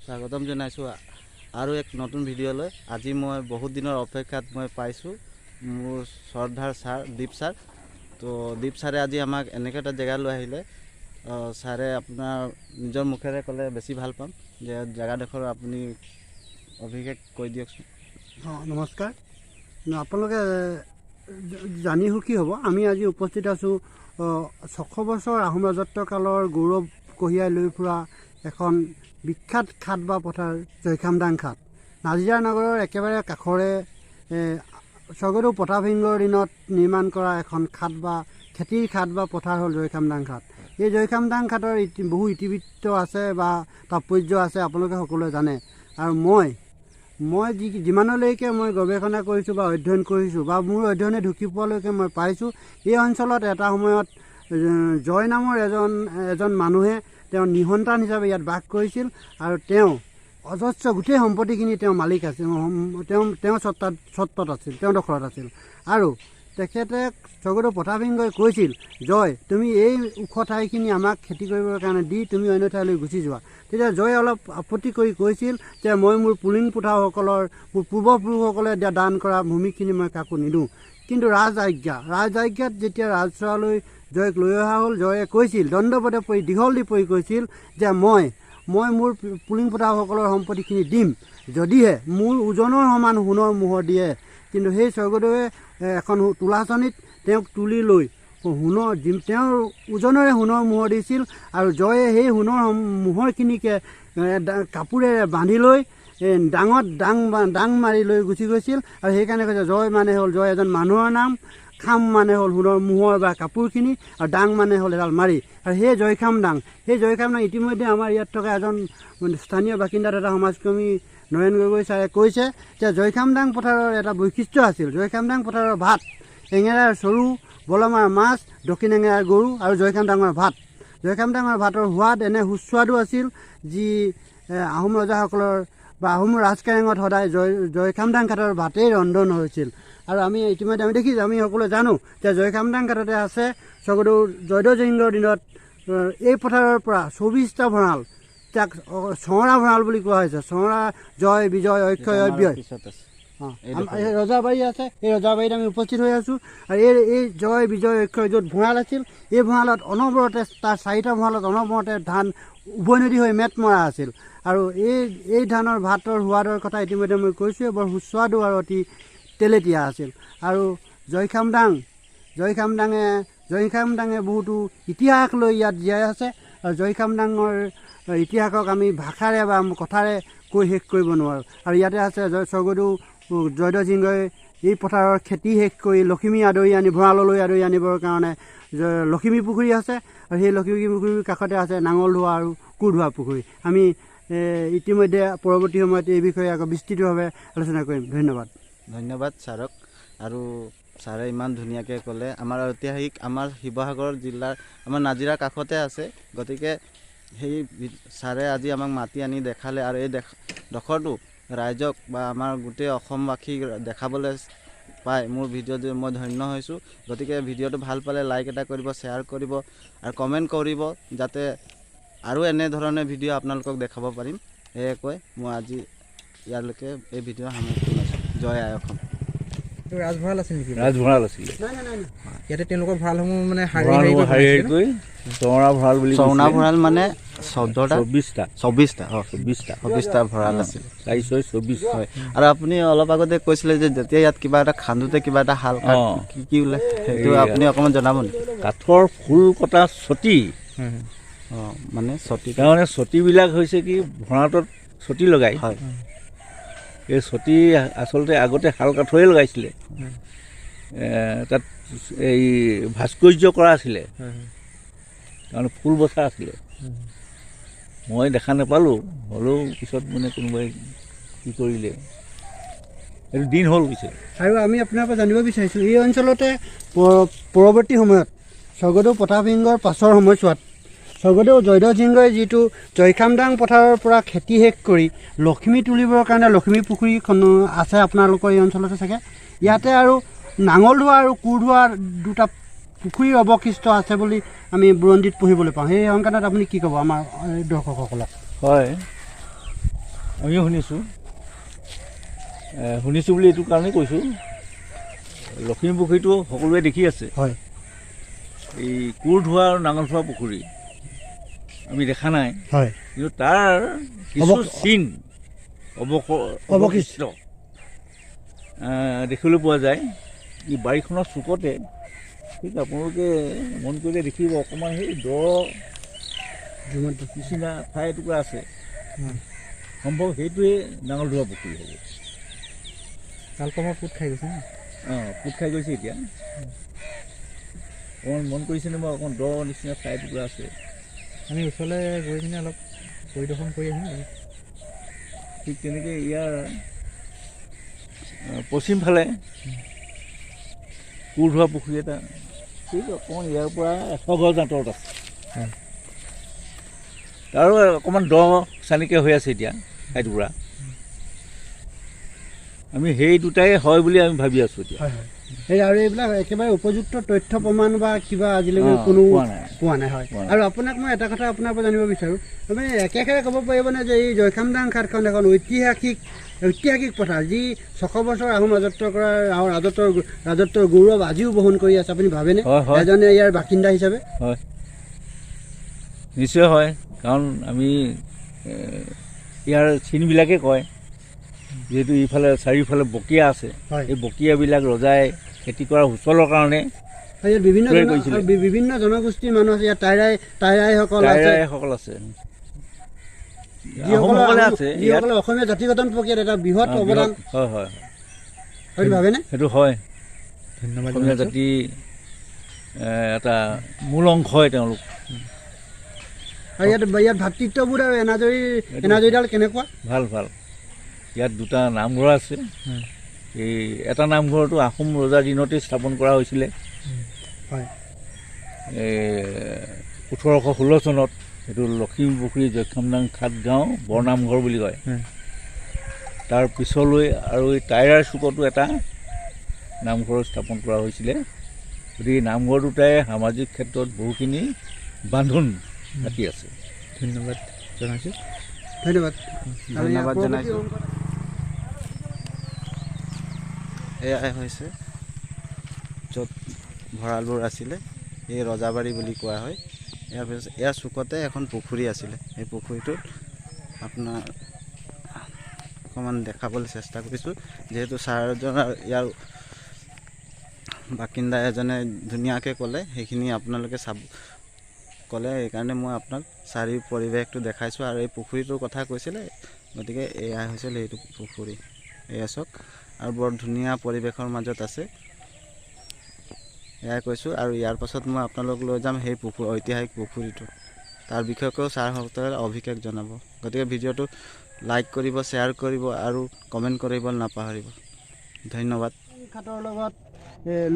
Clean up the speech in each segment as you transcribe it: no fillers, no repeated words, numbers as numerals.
স্বাগতম জনাইছোঁ আৰু এক নতুন ভিডিঅ'লৈ। আজি মই বহুত দিনৰ অপেক্ষাত মই পাইছোঁ মোৰ শ্ৰদ্ধাৰ ছাৰ দীপ ছাৰ। তো দীপ ছাৰে আজি আমাক এনেকৈ এটা জেগা লৈ আহিলে। ছাৰে আপোনাৰ নিজৰ মুখেৰে ক'লে বেছি ভাল পাম যে জেগাডোখৰ আপুনি অভিষেক কৈ দিয়কচোন। নমস্কাৰ। আপোনালোকে জানি সুখী হ'ব, আমি আজি উপস্থিত আছোঁ 600 বছৰ আহোম ৰাজত্বকালৰ গৌৰৱ কঢ়িয়াই লৈ ফুৰা এখন বিখ্যাত খাট বা পথাৰ জয়খামদাং খাট। নাজিৰা নগৰৰ একেবাৰে কাষৰে স্বৰ্গদেউ প্ৰতাপসিংহৰ দিনত নিৰ্মাণ কৰা এখন খাট বা খেতিৰ খাট বা পথাৰ হ'ল জয়খামদাং খাট। এই জয়খামদাং খাটৰ বহু ইতিবৃত্ত আছে বা তাৎপৰ্য আছে, আপোনালোকে সকলোৱে জানে। আৰু মই যিমানলৈকে মই গৱেষণা কৰিছোঁ বা অধ্যয়ন কৰিছোঁ বা মোৰ অধ্যয়নে ঢুকি পোৱালৈকে মই পাইছোঁ, এই অঞ্চলত এটা সময়ত জয় নামৰ এজন মানুহে তেওঁ নিসন্তান হিচাপে ইয়াত বাস কৰিছিল আৰু তেওঁ অজস্ৰ গোটেই সম্পত্তিখিনি তেওঁ মালিক আছিল, তেওঁ স্বত্বত আছিল, তেওঁ দখলত আছিল। আৰু তেখেতে স্বৰ্গদেউ প্ৰতাপসিংহই কৈছিল, জয় তুমি এই ওখ ঠাইখিনি আমাক খেতি কৰিবৰ কাৰণে দি তুমি অন্য ঠাইলৈ গুচি যোৱা। তেতিয়া জয়ে অলপ আপত্তি কৰি কৈছিল যে মই মোৰ পুলিং পুঠাসকলৰ মোৰ পূৰ্বপুৰুষসকলে দিয়া দান কৰা ভূমিখিনি মই কাকো নিদিওঁ। কিন্তু ৰাজআজ্ঞাত যেতিয়া ৰাজচৰালৈ জয়ক লৈ অহা হ'ল, জয়ে কৈছিল দণ্ডপদে পৰি দীঘল দি পৰি কৈছিল যে মই মোৰ পুলিং পুঠাসকলৰ সম্পত্তিখিনি দিম যদিহে মোৰ ওজনৰ সমান সোণৰ মোহৰ দিয়ে। কিন্তু সেই স্বৰ্গদেৱে এখন তোলাচনীত তেওঁক তুলি লৈ তেওঁৰ ওজনেৰে সোণৰ মোহৰ দিছিল আৰু জয়ে সেই সোণৰ মোহৰখিনিকে কাপোৰেৰে বান্ধি লৈ ডাঙত ডাং মাৰি লৈ গুচি গৈছিল। আৰু সেইকাৰণে কৈছে জয় মানে হ'ল জয় এজন মানুহৰ নাম, খাম মানে হ'ল সোণৰ মোহৰ বা কাপোৰখিনি, আৰু ডাং মানে হ'ল এডাল মাৰি। আৰু সেই জয়খামদাং ইতিমধ্যে আমাৰ ইয়াত থকা এজন স্থানীয় বাসিন্দাত এটা সমাজকৰ্মী নয়ন গগৈ ছাৰে কৈছে যে জয়খামদাং পথাৰৰ এটা বৈশিষ্ট্য আছিল। জয়খামদাং পথাৰৰ ভাত এঙেৰাৰ চৰু, বলমাৰ মাছ, দক্ষিণ এঙেৰাৰ গৰু আৰু জয়খামদাঙৰ ভাত। জয়খামদাঙৰ ভাতৰ সোৱাদ এনে সুস্বাদু আছিল যি আহোম ৰজাসকলৰ বা আহোম ৰাজকাৰেঙত সদায় জয়খামদাং খাটৰ ভাতেই ৰন্ধন হৈছিল। আৰু ইতিমধ্যে আমি দেখিছোঁ, আমি সকলোৱে জানো যে জয়খামদাং ঘাটতে আছে স্বৰ্গদেউ জয়দেউ সিংহৰ দিনত এই পথাৰৰ পৰা 24টা ভঁৰাল, যাক চওঁৰা ভঁৰাল বুলি কোৱা হৈছে। চওঁৰা জয়, বিজয়, অক্ষয়, অব্যয় ৰজাবাৰী আছে। এই ৰজাবাৰীত আমি উপস্থিত হৈ আছোঁ। আৰু এই জয়, বিজয়, অক্ষয় য'ত ভঁৰাল আছিল, এই ভঁৰালত অনবৰতে তাৰ 4টা ভঁৰালত অনবৰতে ধান উভৈনদী হৈ মেট মৰা আছিল। আৰু এই ধানৰ ভাতৰ সোৱাদৰ কথা ইতিমধ্যে মই কৈছোঁৱে, বৰ সুস্বাদু আৰু অতি তেলেতীয়া আছিল। আৰু জয়খামদাঙে বহুতো ইতিহাস লৈ ইয়াত জীয়াই আছে। আৰু জয়খামদাঙৰ ইতিহাসক আমি ভাষাৰে বা কথাৰে কৈ শেষ কৰিব নোৱাৰোঁ। আৰু ইয়াতে আছে স্বৰ্গদেউ জয়দেউ সিংহই এই পথাৰৰ খেতি শেষ কৰি লখিমী ভঁৰাললৈ আদৰি আনিবৰ কাৰণে লখিমী পুখুৰী আছে। আৰু সেই লখিমী পুখুৰীৰ কাষতে আছে নাঙল ধোৱা আৰু কোৰ ধোৱা পুখুৰী। আমি ইতিমধ্যে পৰৱৰ্তী সময়ত এই বিষয়ে আকৌ বিস্তৃতভাৱে আলোচনা কৰিম। ধন্যবাদ ছাৰক। আৰু ছাৰে ইমান ধুনীয়াকৈ ক'লে। আমাৰ ঐতিহাসিক আমাৰ শিৱসাগৰ জিলাৰ আমাৰ নাজিৰাৰ কাষতে আছে, গতিকে সেই ছাৰে আজি আমাক মাতি আনি দেখালে। আৰু এই ডোখৰটো ৰাইজক বা আমাৰ গোটেই অসমবাসীক দেখাবলৈ পাই মোৰ ভিডিঅ'টো মই ধন্য হৈছোঁ। গতিকে ভিডিঅ'টো ভাল পালে লাইক এটা কৰিব, শ্বেয়াৰ কৰিব আৰু কমেণ্ট কৰিব, যাতে আৰু এনেধৰণে ভিডিঅ' আপোনালোকক দেখাব পাৰিম। সেয়ে কৈ মই আজি ইয়ালৈকে এই ভিডিঅ' সামৰি লৈছোঁ। জয় আই অসম। ৰাজভঁৰাল আছিল নেকি? ৰাজভঁৰাল আছিলে। ইয়াতে তেওঁলোকৰ ভঁৰালসমূহ মানে চওঁৰা ভঁৰাল বুলি চওঁৰা ভঁৰাল মানে 24টা ভঁৰাল আছিল। 24 হয়। আৰু আপুনি অলপ আগতে কৈছিলে যে যেতিয়া ইয়াত কিবা এটা খান্দোতে কিবা এটা হাল কি ওলাই, সেইটো আপুনি অকণমান জনাব নেকি? কাঠৰ ফুল কটা চটি, মানে চটি তাৰমানে চটিবিলাক হৈছে কি ভঁৰালটোত চটি লগাই। হয়। এই চটি আচলতে আগতে শাল কাঠৰে লগাইছিলে। তাত এই ভাস্কৰ্য কৰা আছিলে, তাৰমানে ফুল বচা আছিলে। মই দেখা নাপালোঁ, হ'লেও পিছত মানে কোনোবাই কি কৰিলে, এইটো দিন হ'ল পিছে। আৰু আমি আপোনাৰ পৰা জানিব বিচাৰিছোঁ, এই অঞ্চলতে পৰৱৰ্তী সময়ত স্বৰ্গদেউ প্ৰতাপসিংহৰ পাছৰ সময়ছোৱাত স্বৰ্গদেউ জয়দেউ সিংহই যিটো জয়খামদাং পথাৰৰ পৰা খেতি শেষ কৰি লখিমী তুলিবৰ কাৰণে লখিমী পুখুৰীখন আছে আপোনালোকৰ এই অঞ্চলতে চাগে। ইয়াতে আৰু নাঙল ধোৱা আৰু কোৰ ধোৱা দুটা পুখুৰীৰ অৱশিষ্ট আছে বুলি আমি বুৰঞ্জীত পঢ়িবলৈ পাওঁ। সেই সংক্ৰান্তত আপুনি কি ক'ব আমাৰ দৰ্শকসকলক? হয়, আমিও শুনিছোঁ বুলি এইটো কাৰণেই কৈছোঁ, লখিমী পুখুৰীটো সকলোৱে দেখি আছে। হয় এই কোৰ ধোৱা আৰু নাঙল ধোৱা পুখুৰী আমি দেখা নাই, হয় কিন্তু তাৰ কিছু চিন অৱশিষ্ট দেখিবলৈ পোৱা যায়। এই বাৰীখনৰ চুকতে ঠিক আপোনালোকে মন কৰিলে দেখিব অকণমান সেই দ নিচিনা ঠাই এটুকুৰা আছে, সম্ভৱ সেইটোৱে নাঙল ধোৱা পুখুৰী হ'ব। কালক্ৰমত পোত খাই গৈছে ন? পোত খাই গৈছে এতিয়া। অকণমান মন কৰিছেনে বাৰু, অকণমান দ নিচিনা ঠাই এটুকুৰা আছে। আমি ওচৰলৈ গৈ পিনে অলপ পৰিদৰ্শন কৰি আহিম আৰু। ঠিক তেনেকৈ ইয়াৰ পশ্চিম ফালে কোৰ ধোৱা পুখুৰী এটা, ঠিক অকণমান ইয়াৰ পৰা 100 গজ আঁতৰত আছে। তাৰো অকণমান দ চানিকৈ হৈ আছে এতিয়া ঠাইটুকুৰা। আমি সেই দুটাই হয় বুলি আমি ভাবি আছোঁ এতিয়া। হয় হয় এই আৰু এইবিলাক একেবাৰে উপযুক্ত তথ্য প্ৰমাণ বা কিবা আজিলৈকে কোনো পোৱা নাই। হয় আৰু আপোনাক মই এটা কথা আপোনাৰ পৰা জানিব বিচাৰোঁ, আপুনি একেষাৰে ক'ব পাৰিবনে যে এই জয়খামদাং ঘাটখন এখন ঐতিহাসিক পথাৰ, যি 600 বছৰ আহোম ৰাজত্ব কৰা ৰাজত্বৰ গৌৰৱ আজিও বহন কৰি আছে, আপুনি ভাবেনে এজনে ইয়াৰ বাসিন্দা হিচাপে? হয় নিশ্চয় হয়, কাৰণ আমি ইয়াৰ চিনবিলাকে কয়, যিহেতু ইফালে চাৰিওফালে বকিয়া আছে, এই বকিয়াবিলাক ৰজাই খেতি কৰা সুচলৰ কাৰণে ইয়াত বিভিন্ন জনগোষ্ঠীৰ মানুহ আছে, ইয়াত টাইৰাইসকল আছে, যিসকলে অসমীয়া জাতি গঠন প্ৰক্ৰিয়াত এটা বৃহৎ অৱদান। হয় হয় সেইটো ভাবেনে? সেইটো হয়, ধন্যবাদ। অসমীয়া জাতি এটা মূল অংশ হয় তেওঁলোক। আৰু ইয়াত ভাতৃত্ববোধ আৰু এনাজৰীডাল কেনেকুৱা? ভাল ভাল। ইয়াত দুটা নামঘৰ আছে। এই এটা নামঘৰটো আহোম ৰজাৰ দিনতেই স্থাপন কৰা হৈছিলে, হয় 1816 চনত। সেইটো লখিমী পুখুৰী জয়খামদাং ঘাট গাঁও বৰনামঘৰ বুলি কয়। তাৰ পিছলৈ আৰু এই টাইৰাৰ চুকতো এটা নামঘৰ স্থাপন কৰা হৈছিলে। গতিকে নামঘৰ দুটাই সামাজিক ক্ষেত্ৰত বহুখিনি বান্ধোন ৰাখি আছে। ধন্যবাদ জনাইছোঁ। ধন্যবাদ জনাইছোঁ। এয়াই হৈছে য'ত ভঁৰালবোৰ আছিলে, এই ৰজাবাৰী বুলি কোৱা হয়। ইয়াৰ পিছত ইয়াৰ চুকতে এখন পুখুৰী আছিলে। এই পুখুৰীটোত আপোনাৰ অকণমান দেখাবলৈ চেষ্টা কৰিছোঁ, যিহেতু ছাৰজনৰ ইয়াৰ বাসিন্দা এজনে ধুনীয়াকৈ ক'লে, সেইখিনি আপোনালোকে ক'লে, সেইকাৰণে মই আপোনাক চাৰিও পৰিৱেশটো দেখাইছোঁ। আৰু এই পুখুৰীটোৰ কথা কৈছিলে, গতিকে এয়া হৈছিল সেইটো পুখুৰী। এয়া চাওক, আৰু বৰ ধুনীয়া পৰিৱেশৰ মাজত আছে, এয়াই কৈছোঁ। আৰু ইয়াৰ পাছত মই আপোনালোক লৈ যাম সেই ঐতিহাসিক পুখুৰীটো, তাৰ বিষয়েও ছাৰসকলে অভিষেক জনাব। গতিকে ভিডিঅ'টো লাইক কৰিব, শ্বেয়াৰ কৰিব আৰু কমেণ্ট কৰিব নাপাহৰিব। ধন্যবাদ। ঘাটৰ লগত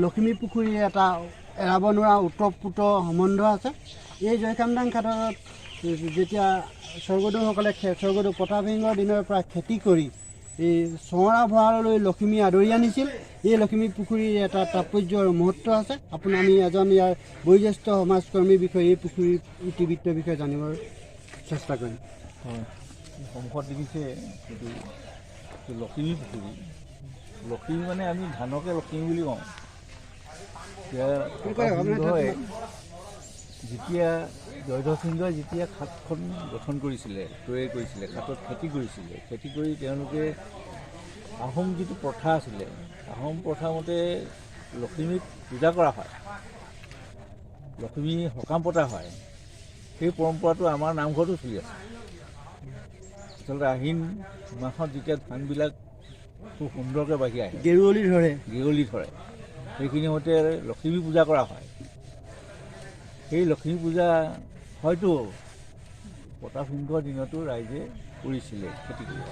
লখিমী পুখুৰীৰ এটা এৰাব নোৱাৰা ওতঃপ্ৰোত সম্বন্ধ আছে। এই জয়খামদাং ঘাটত যেতিয়া স্বৰ্গদেউসকলে স্বৰ্গদেউ প্ৰতাপ সিংহৰ দিনৰ পৰা খেতি কৰি এই চহৰা ভঁৰাললৈ লখিমী আদৰি আনিছিল, এই লখিমী পুখুৰীৰ এটা তাৎপৰ্য আৰু মহত্ব আছে। আমি এজন ইয়াৰ বয়োজ্যেষ্ঠ সমাজকৰ্মীৰ বিষয়ে এই পুখুৰীৰ ইতিবৃত্তৰ বিষয়ে জানিবৰ চেষ্টা কৰিম। হয়, সন্মুখত দেখিছে এইটো লখিমী পুখুৰী। লখিমী মানে আমি ধানকে লখিমী বুলি কওঁ। যেতিয়া জয়ধ্বজ সিংহই যেতিয়া ঘাটখন গঠন কৰিছিলে, তৈয়াৰ কৰিছিলে, ঘাটত খেতি কৰিছিলে, খেতি কৰি তেওঁলোকে আহোম যিটো প্ৰথা আছিলে, আহোম প্ৰথা মতে লখিমীক পূজা কৰা হয়, লখিমী সকাম পতা হয়। সেই পৰম্পৰাটো আমাৰ নামঘৰতো চলি আছে। আচলতে আহিন মাহত যেতিয়া ধানবিলাক খুব সুন্দৰকৈ বাঢ়ি আহে, গেৰুৱলি ধৰে, সেইখিনি মতে লখিমী পূজা কৰা হয়। সেই লক্ষ্মী পূজা হয়তো প্ৰতাপ সিংহৰ দিনতো ৰাইজে কৰিছিলে খেতি কৰি।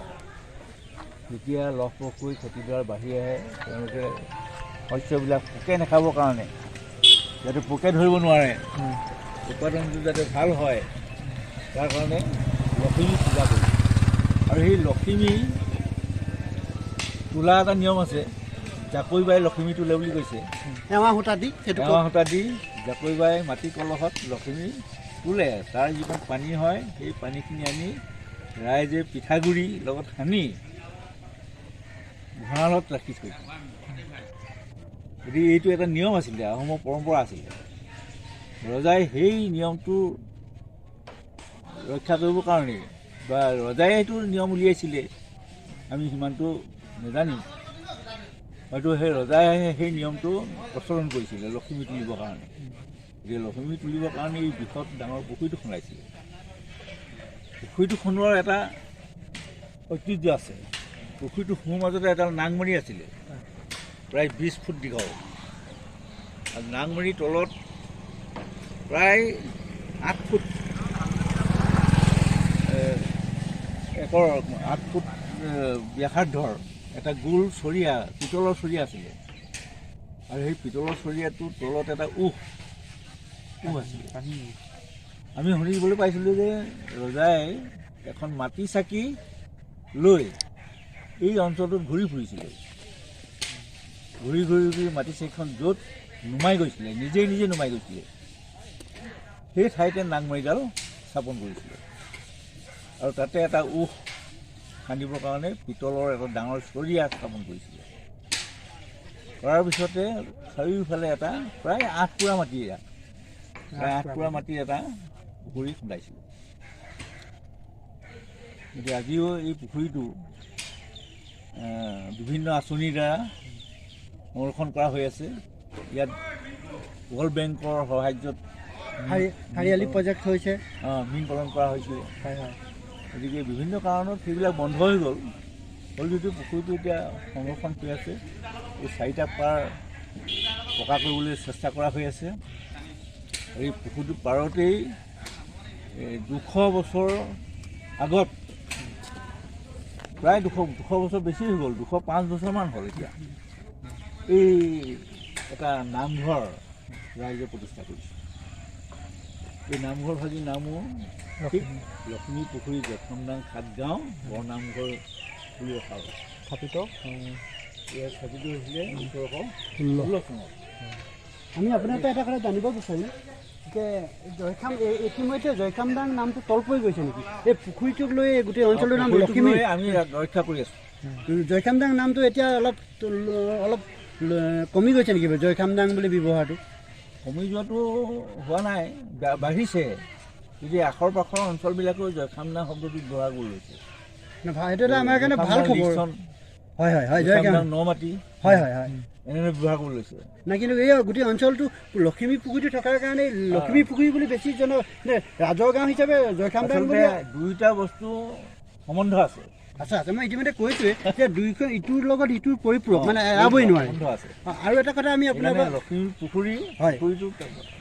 যেতিয়া লহপহ কৰি খেতিডৰা বাঢ়ি আহে, তেওঁলোকে শস্যবিলাক পোকে নাখাবৰ কাৰণে, যাতে পোকে ধৰিব নোৱাৰে, উৎপাদনটো যাতে ভাল হয়, তাৰ কাৰণে লখিমী পূজা কৰে। আৰু সেই লখিমী তোলা এটা নিয়ম আছে, জাকৈ বাই লখিমী তোলে বুলি কৈছে। এৱা সূতা দি জাকৈ বাই মাটি কলহত লখিমী তোলে। তাৰ যিমান পানী হয়, সেই পানীখিনি আনি ৰাইজে পিঠাগুড়ি লগত সানি ভঁৰালত ৰাখি থৈছিল। গতিকে এইটো এটা নিয়ম আছিলে, আহোমৰ পৰম্পৰা আছিলে। ৰজাই সেই নিয়মটো ৰক্ষা কৰিবৰ কাৰণে বা ৰজাই এইটো নিয়ম উলিয়াইছিলে আমি সিমানটো নাজানিম। হয়তো সেই ৰজাই সেই নিয়মটো প্ৰচলন কৰিছিলে লক্ষ্মী তুলিবৰ কাৰণে। গতিকে লক্ষ্মী তুলিবৰ কাৰণে এই বৃহৎ ডাঙৰ পুখুৰীটো খন্দাইছিলে। পুখুৰীটো খন্দোৱাৰ এটা ঐতিহ্য আছে। পুখুৰীটো সোঁ মাজতে এডাল নাংমণি আছিলে, প্ৰায় 20 ফুট দীঘল। আৰু নাংমণিৰ তলত প্ৰায় 8 ফুট 8 ফুট ব্যাসাৰ্ধৰ এটা গোল চৰিয়া, পিতলৰ চৰিয়া আছিলে। আৰু সেই পিতলৰ চৰিয়াটোৰ তলত এটা উহ আছিলে। আমি শুনিবলৈ পাইছিলোঁ যে ৰজাই এখন মাটি চাকি লৈ এই অঞ্চলটোত ঘূৰি ফুৰিছিলে। ঘূৰি মাটি চাকিখন য'ত নুমাই গৈছিলে, নিজে নুমাই গৈছিলে, সেই ঠাইতে নাংমৰিডাল স্থাপন কৰিছিলে। আৰু তাতে এটা উহ খান্দিবৰ কাৰণে পিতলৰ এটা ডাঙৰ চৰিয়া স্থাপন কৰিছিলে। কৰাৰ পিছতে চাৰিওফালে এটা প্ৰায় 8 পুৰা মাটিৰ এটা পুখুৰী খন্দাইছিল। গতিকে আজিও এই পুখুৰীটো বিভিন্ন আঁচনিৰ দ্বাৰা সংৰক্ষণ কৰা হৈ আছে। ইয়াত ৱৰ্ল্ড বেংকৰ সহায়ত হাৰিয়ালী প্ৰজেক্ট হৈছে, মীন পালন কৰা হৈছিল। গতিকে বিভিন্ন কাৰণত সেইবিলাক বন্ধ হৈ গ'ল যদিও পুখুৰীটো এতিয়া সংৰক্ষণ হৈ আছে। এই 4টা পাৰ পকা কৰিবলৈ চেষ্টা কৰা হৈ আছে। এই পুখুৰীটোৰ পাৰতেই 200 বছৰ আগত, প্ৰায় 200 বছৰ বেছি হৈ গ'ল, 205 বছৰমান হ'ল এতিয়া, এই এটা নামঘৰ ৰাইজে প্ৰতিষ্ঠা কৰিছে। এই নামঘৰ ভাগি নামো লক্ষ্মী পুখুৰী জখমদাং খাটগাঁও বৰনামঘৰ বুলি ৰখা হ'ল। স্থাপিত ইয়াত স্থাপিত হৈছিলে 1916 চনত। আমি আপোনাৰ পৰা এটা কথা জানিব বিচাৰিম যে ইতিমধ্যে জয়খামদাং নামটো তল পৰি গৈছে নেকি? এই পুখুৰীটোক লৈ গোটেই অঞ্চলটোৰ নাম লক্ষ্মী আমি ৰক্ষা কৰি আছোঁ। জয়খামদাং নামটো এতিয়া অলপ কমি গৈছে নেকি জয়খামদাং বুলি ব্যৱহাৰটো? কমি যোৱাটো হোৱা নাই, বাঢ়িছে। যদি আখৰ পাখৰ অঞ্চলবিলাকেও জয়খামদাং শব্দটো ব্যৱহাৰ কৰি লৈছে। সেইটো এটা আমাৰ কাৰণে ভাল খবৰ। হয় জয়খামদাং নমাটি এনেদৰে ব্যৱহাৰ কৰি লৈছে। নাই, কিন্তু এই গোটেই অঞ্চলটো লখিমী পুখুৰীটো থকাৰ কাৰণে লখিমী পুখুৰী বুলি বেছি ৰাজৰ গাঁও হিচাপে জয়খামদাং বুলি দুয়োটা বস্তু সম্বন্ধ আছে। আচ্ছা, মই ইতিমধ্যে কৈছোঁৱে যে দুইখন ইটোৰ লগত ইটোৰ পৰিপূৰক, মানে এৰাবই নোৱাৰে। আৰু এটা কথা আমি আপোনাৰ লখিমী পুখুৰীটো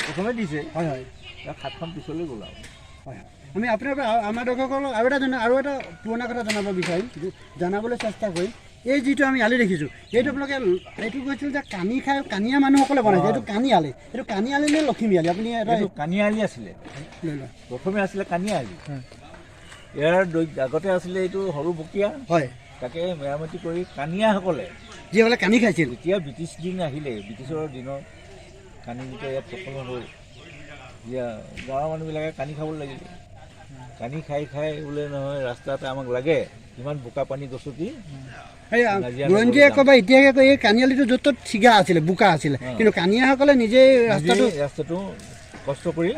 প্ৰথমে দিছে, হয় 7খন পিছলৈ গ'ল আৰু। আমি আপোনাৰ পৰা আমাৰ দৰ্শকসকলক আৰু এটা পুৰণা কথা জনাব বিচাৰিম, জনাবলৈ চেষ্টা কৰিম। এই যিটো আমি আলি দেখিছোঁ, এইটো আপোনালোকে এইটো কৈছিল যে কানিয়া মানুহসকলে বনাইছে। এইটো কানি আলি নে লখিমী আলি? আপুনি কানিয়া আলি আছিলে, প্ৰথমে আছিলে কানিয়া আলি। ইয়াৰ আগতে আছিলে এইটো সৰু বকীয়া। হয়, তাকে মেৰামতি কৰি কানিয়াসকলে যিসকলে কানি খাইছিল, যেতিয়া ব্ৰিটিছ দিন আহিলে, ব্ৰিটিছৰ দিনত কানি যেতিয়া ইয়াত প্ৰচলন হ'ল, এতিয়া গাঁৱৰ মানুহবিলাকে কানি খাবলৈ লাগিলে। কানি খাই বোলে নহয় ৰাস্তাতে আমাক লাগে, ইমান বোকা পানী গছকি। বুৰঞ্জীয়ে ক'বা ইতিহাসে কয় এই কানিয়ালিটো য'ত ত'ত ছিগা আছিলে, বোকা আছিলে, কিন্তু কানিয়াসকলে নিজেই ৰাস্তাটো কষ্ট কৰি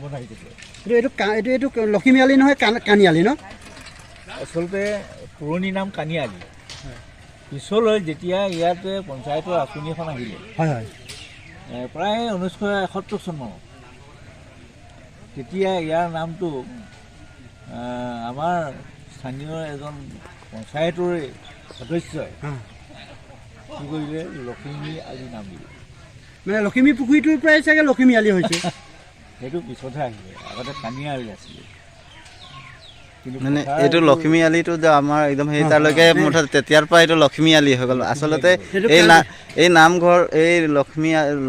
বনাই দিছিলে। এইটো লখিমী আলি নহয়, কানিয়ালি ন? আচলতে পুৰণি নাম কানিয়ালি। পিছলৈ যেতিয়া ইয়াতে পঞ্চায়তৰ আঁচনি এখন আহিলে, প্ৰায় 1971 চনত, তেতিয়া ইয়াৰ নামটো আমাৰ স্থানীয় এজন পঞ্চায়তৰে সদস্যই কি কৰিলে, লখিমী আলি নাম দিলে। মানে লখিমী পুখুৰীটোৰ পৰাই চাগে লখিমী আলি হৈছে। সেইটো পিছতহে আহিলে, আগতে কানিয়া আলি আছিলে। মানে এইটো লখিমী আলিটো যে আমাৰ একদম সেই তালৈকে মুঠতে তেতিয়াৰ পৰা এইটো লখিমী আলি হৈ গ'ল। আচলতে এই নামঘৰ এই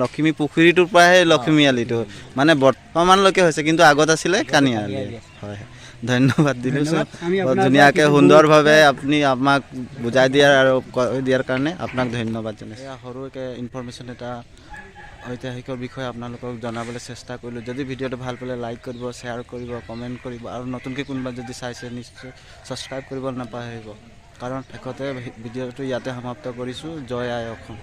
লখিমী পুখুৰীটোৰ পৰাহে লখিমী আলিটো মানে বৰ্তমানলৈকে হৈছে, কিন্তু আগত আছিলে কানিয়া আলি। হয়, ধন্যবাদ দিলোঁ। ধুনীয়াকৈ সুন্দৰভাৱে আপুনি আমাক বুজাই দিয়াৰ আৰু কৈ দিয়াৰ কাৰণে আপোনাক ধন্যবাদ জনাইছোঁ। সৰুকৈ ইনফৰমেশ্যন এটা ঐতিহাসিকৰ বিষয়ে আপোনালোকক জনাবলৈ চেষ্টা কৰিলোঁ। যদি ভিডিঅ'টো ভাল পালে লাইক কৰিব, শ্বেয়াৰ কৰিব, কমেণ্ট কৰিব আৰু নতুনকৈ কোনোবা যদি চাইছে নিশ্চয় ছাবস্ক্ৰাইব কৰিব নাপাহৰিব। কাৰণ শেষতে ভিডিঅ'টো ইয়াতে সমাপ্ত কৰিছোঁ। জয় আই অসম।